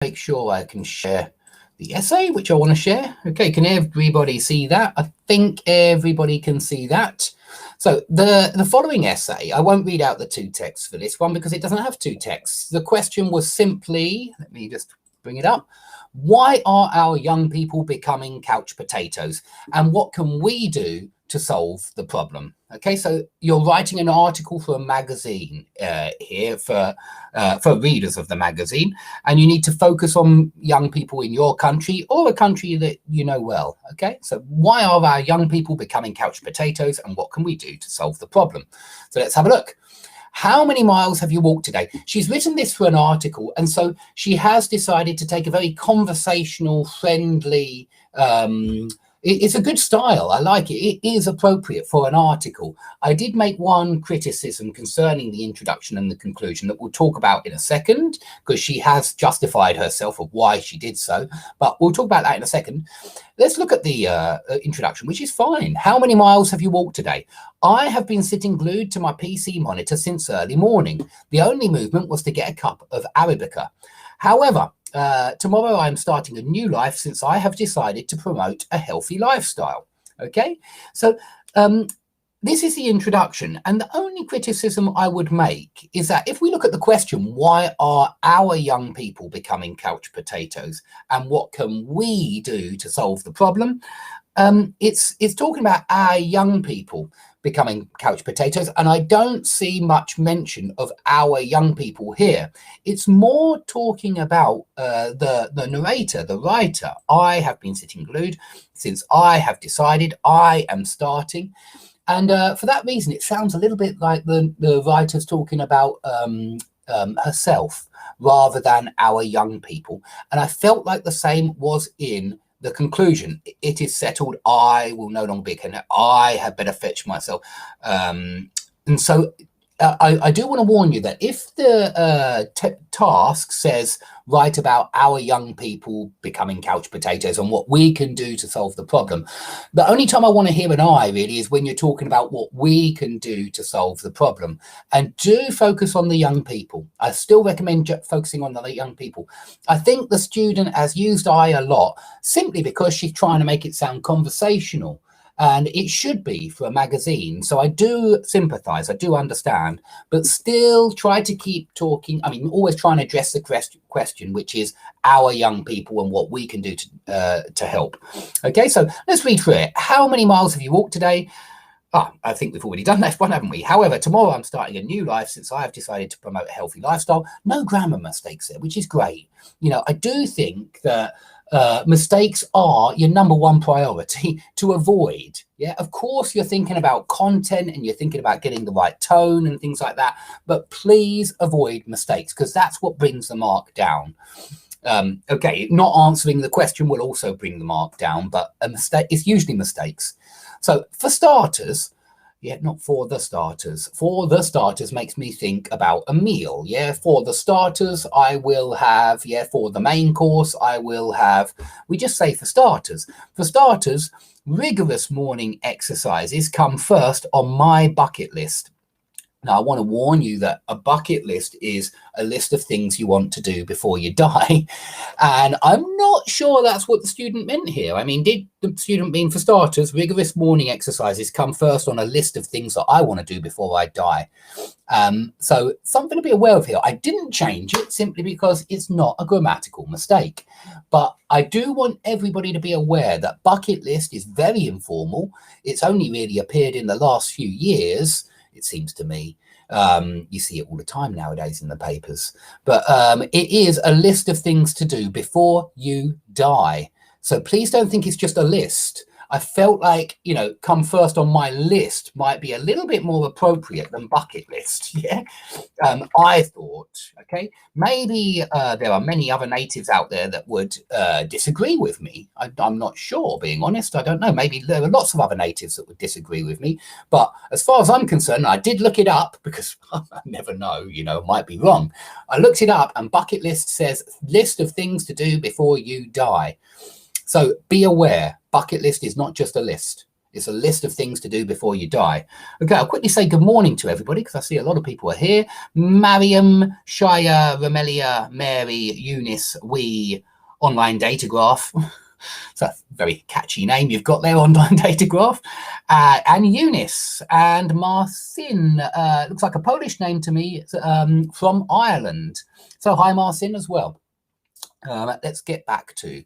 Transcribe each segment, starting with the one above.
make sure I can share the essay which I want to share. Okay, can everybody see that? I think everybody can see that. So the following essay, I won't read out the two texts for this one because it doesn't have two texts. The question was simply, let me just bring it up. Why are our young people becoming couch potatoes? And what can we do to solve the problem? Okay, so you're writing an article for a magazine here for readers of the magazine, and you need to focus on young people in your country or a country that you know well. Okay, so why are our young people becoming couch potatoes, and what can we do to solve the problem? So let's have a look. How many miles have you walked today? She's written this for an article, and so she has decided to take a very conversational, friendly, it's a good style. I like it. It is appropriate for an article. I did make one criticism concerning the introduction and the conclusion that we'll talk about in a second, because she has justified herself of why she did so, but we'll talk about that in a second. Let's look at the introduction, which is fine. How many miles have you walked today? I have been sitting glued to my PC monitor since early morning. The only movement was to get a cup of Arabica. However, tomorrow I'm starting a new life since I have decided to promote a healthy lifestyle. Okay, so this is the introduction, and the only criticism I would make is that if we look at the question, why are our young people becoming couch potatoes, and what can we do to solve the problem? It's talking about our young people becoming couch potatoes, and I don't see much mention of our young people here. It's more talking about the narrator, the writer. I have been sitting glued since I have decided I am starting. And for that reason, it sounds a little bit like the writer's talking about herself rather than our young people. And I felt like the same was in the conclusion. It is settled. I will no longer be a candidate. I had better fetch myself. And so I do want to warn you that if the task says write about our young people becoming couch potatoes and what we can do to solve the problem, the only time I want to hear an I really is when you're talking about what we can do to solve the problem. And do focus on the young people. I still recommend focusing on the young people. I think the student has used I a lot simply because she's trying to make it sound conversational. And it should be for a magazine. So I do sympathize, I do understand, but still try to keep talking. I mean, always trying to address the question, which is our young people and what we can do to help. Okay, so let's read through it. How many miles have you walked today? I think we've already done that one, haven't we? However, tomorrow I'm starting a new life since I have decided to promote a healthy lifestyle. No grammar mistakes there, which is great. You know, I do think that mistakes are your number one priority to avoid. Yeah, of course you're thinking about content and you're thinking about getting the right tone and things like that, but please avoid mistakes because that's what brings the mark down. Okay, not answering the question will also bring the mark down, but a mistake is usually mistakes. So for starters, yeah, not for the starters. For the starters makes me think about a meal. Yeah, for the starters, I will have, yeah, for the main course, I will have, we just say for starters. For starters, rigorous morning exercises come first on my bucket list. Now, I want to warn you that a bucket list is a list of things you want to do before you die. And I'm not sure that's what the student meant here. I mean, did the student mean, for starters, rigorous morning exercises come first on a list of things that I want to do before I die? So something to be aware of here. I didn't change it simply because it's not a grammatical mistake. But I do want everybody to be aware that bucket list is very informal. It's only really appeared in the last few years. It seems to me. You see it all the time nowadays in the papers. But it is a list of things to do before you die. So please don't think it's just a list. I felt like, you know, come first on my list might be a little bit more appropriate than bucket list. Yeah, I thought, okay, maybe there are many other natives out there that would disagree with me. I'm not sure, being honest. I don't know. Maybe there are lots of other natives that would disagree with me. But as far as I'm concerned, I did look it up because I never know, you know, might be wrong. I looked it up and bucket list says list of things to do before you die. So be aware, bucket list is not just a list. It's a list of things to do before you die. Okay, I'll quickly say good morning to everybody because I see a lot of people are here. Mariam, Shaya, Romelia, Mary, Eunice, we, Online Data Graph. It's a very catchy name you've got there, Online Data Graph. And Eunice and Marcin. Looks like a Polish name to me, from Ireland. So hi, Marcin, as well. Let's get back to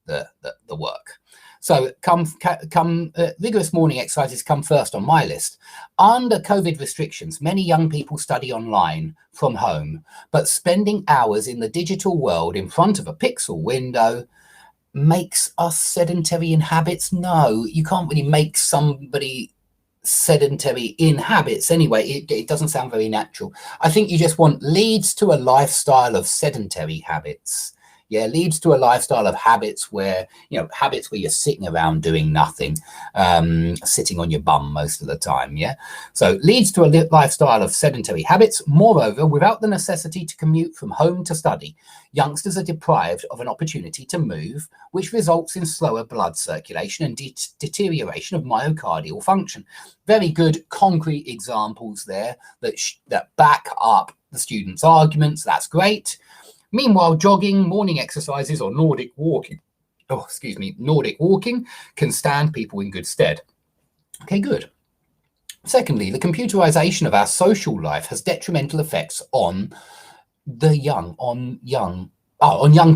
the work. So vigorous morning exercises come first on my list. Under COVID restrictions, many young people study online from home, but spending hours in the digital world in front of a pixel window makes us sedentary in habits. No, you can't really make somebody sedentary in habits anyway. It doesn't sound very natural. I think you just want leads to a lifestyle of sedentary habits. Yeah, leads to a lifestyle of habits where, habits where you're sitting around doing nothing, sitting on your bum most of the time. Yeah, so leads to a lifestyle of sedentary habits. Moreover, without the necessity to commute from home to study, youngsters are deprived of an opportunity to move, which results in slower blood circulation and deterioration of myocardial function. Very good concrete examples there that back up the students' arguments. That's great. Meanwhile, jogging, morning exercises, or Nordic walking can stand people in good stead. Okay, good. Secondly, the computerization of our social life has detrimental effects on young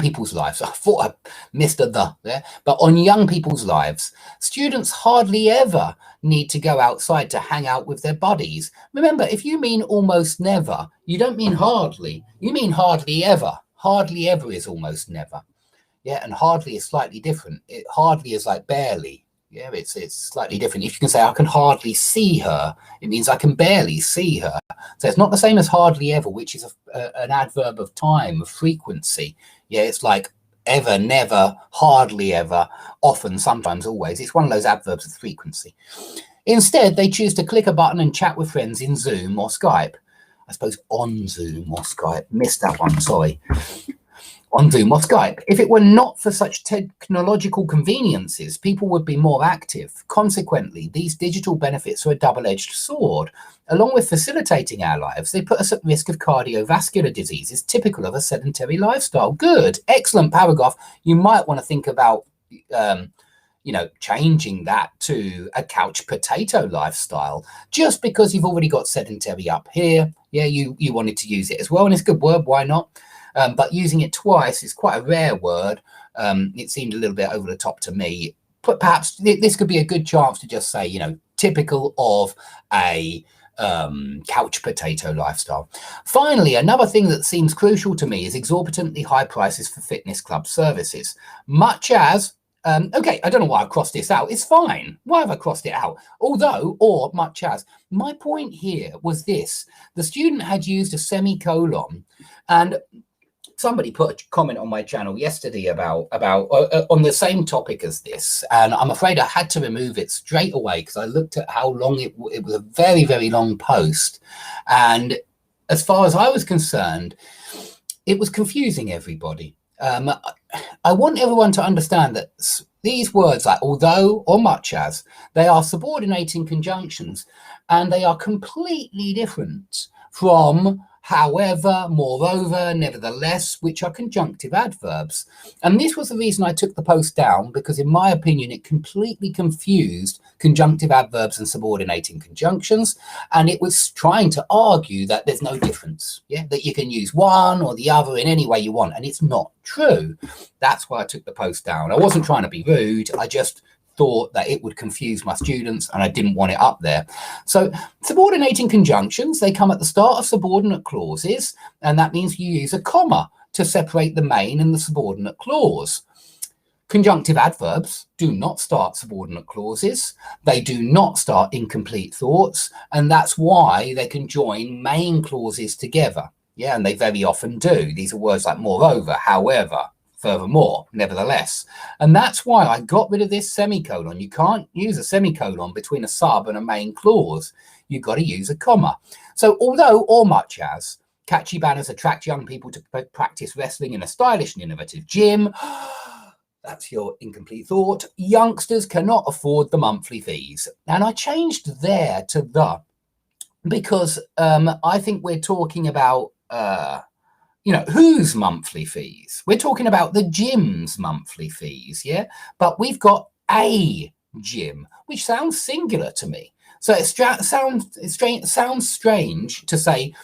people's lives. I thought I missed a "the" there, but on young people's lives. Students hardly ever need to go outside to hang out with their buddies. Remember, if you mean almost never, you don't mean hardly, you mean hardly ever. Hardly ever is almost never. Yeah, and hardly is slightly different. Hardly is like barely. Yeah, it's slightly different. If you can say, I can hardly see her, it means I can barely see her. So it's not the same as hardly ever, which is an adverb of time, of frequency. Yeah, it's like ever, never, hardly ever, often, sometimes, always. It's one of those adverbs of frequency. Instead, they choose to click a button and chat with friends in Zoom or Skype. I suppose on Zoom or Skype. Missed that one, sorry. On Zoom or Skype. If it were not for such technological conveniences, people would be more active. Consequently, these digital benefits are a double-edged sword. Along with facilitating our lives, they put us at risk of cardiovascular diseases typical of a sedentary lifestyle. Good, excellent paragraph. You might want to think about changing that to a couch potato lifestyle, just because you've already got sedentary up here. Yeah, you wanted to use it as well, and it's a good word, why not? But using it twice is quite a rare word. It seemed a little bit over the top to me. But perhaps this could be a good chance to just say, typical of a couch potato lifestyle. Finally, another thing that seems crucial to me is exorbitantly high prices for fitness club services, much as okay, I don't know why I crossed this out. It's fine. Why have I crossed it out? Although, or much as. My point here was this. The student had used a semicolon, and somebody put a comment on my channel yesterday about on the same topic as this, and I'm afraid I had to remove it straight away because I looked at how long it was. A very, very long post, and as far as I was concerned, it was confusing everybody. I want everyone to understand that these words like although or much as, they are subordinating conjunctions, and they are completely different from however, moreover, nevertheless, which are conjunctive adverbs. And this was the reason I took the post down, because in my opinion, it completely confused conjunctive adverbs and subordinating conjunctions. And it was trying to argue that there's no difference, that you can use one or the other in any way you want. And it's not true. That's why I took the post down. I wasn't trying to be rude. I just thought that it would confuse my students and I didn't want it up there. So subordinating conjunctions, they come at the start of subordinate clauses, and that means you use a comma to separate the main and the subordinate clause. Conjunctive adverbs do not start subordinate clauses. They do not start incomplete thoughts, and that's why they can join main clauses together. Yeah, and they very often do. These are words like moreover, however, furthermore, nevertheless. And that's why I got rid of this semicolon. You can't use a semicolon between a sub and a main clause. You've got to use a comma. So although or much as, catchy banners attract young people to practice wrestling in a stylish and innovative gym. That's your incomplete thought. Youngsters cannot afford the monthly fees. And I changed there to the, because I think we're talking about, whose monthly fees? We're talking about the gym's monthly fees, yeah? But we've got a gym, which sounds singular to me. So it sounds strange to say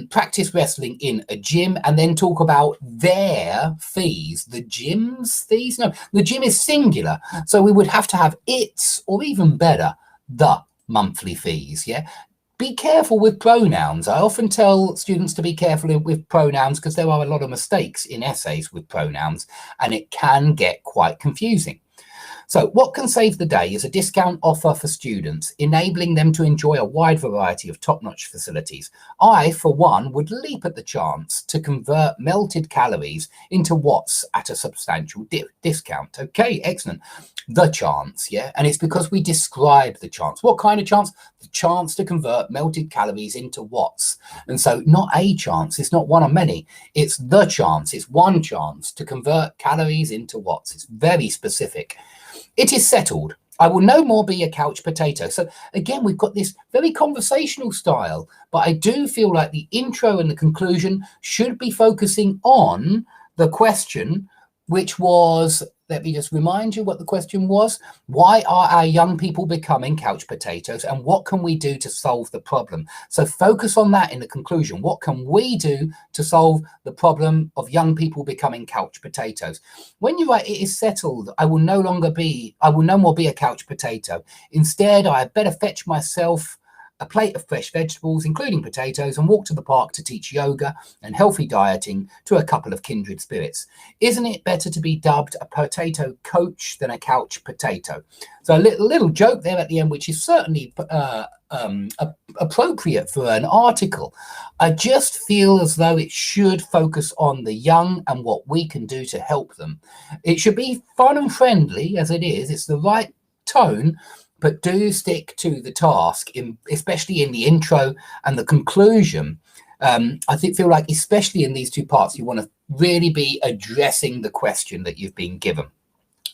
practice wrestling in a gym and then talk about their fees, the gym's fees. No, the gym is singular. So we would have to have its, or even better, the monthly fees. Yeah. Be careful with pronouns. I often tell students to be careful with pronouns because there are a lot of mistakes in essays with pronouns and it can get quite confusing. So what can save the day is a discount offer for students, enabling them to enjoy a wide variety of top-notch facilities. I, for one, would leap at the chance to convert melted calories into watts at a substantial discount. Okay, excellent. The chance, yeah? And it's because we describe the chance. What kind of chance? The chance to convert melted calories into watts. And so not a chance, it's not one of many. It's the chance, it's one chance to convert calories into watts. It's very specific. It is settled. I will no more be a couch potato. So again, we've got this very conversational style, but I do feel like the intro and the conclusion should be focusing on the question, which was, let me just remind you what the question was. Why are our young people becoming couch potatoes and what can we do to solve the problem? So focus on that in the conclusion. What can we do to solve the problem of young people becoming couch potatoes? When you write, it is settled, I will no more be a couch potato. Instead, I had better fetch myself a plate of fresh vegetables, including potatoes, and walk to the park to teach yoga and healthy dieting to a couple of kindred spirits. Isn't it better to be dubbed a potato coach than a couch potato? So a little joke there at the end, which is certainly appropriate for an article. I just feel as though it should focus on the young and what we can do to help them. It should be fun and friendly as it is. It's the right tone, but do stick to the task, especially in the intro and the conclusion. I feel like, especially in these two parts, you want to really be addressing the question that you've been given.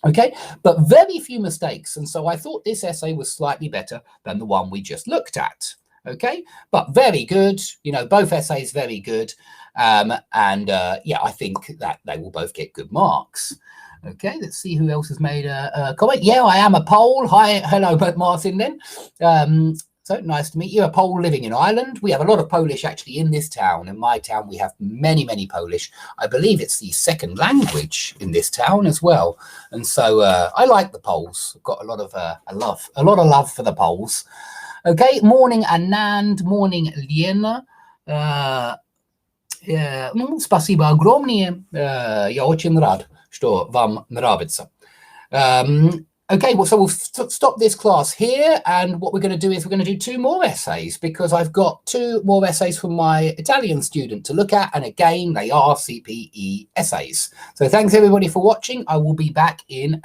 Okay, but very few mistakes. And so I thought this essay was slightly better than the one we just looked at. Okay, but very good. Both essays very good. Yeah, I think that they will both get good marks. Okay, let's see who else has made a comment. Yeah, I am a Pole. Hi, hello, Martin then. So nice to meet you. A Pole living in Ireland. We have a lot of Polish actually in this town. In my town, we have many, many Polish. I believe it's the second language in this town as well. And so I like the Poles. I've got a lot of love for the Poles. Okay, morning Anand, morning Lena. Спасибо огромное. Я очень рад, что вам нравится. Okay, well, so we'll stop this class here. And what we're going to do is we're going to do 2 more essays because I've got 2 more essays from my Italian student to look at. And again, they are CPE essays. So thanks everybody for watching. I will be back in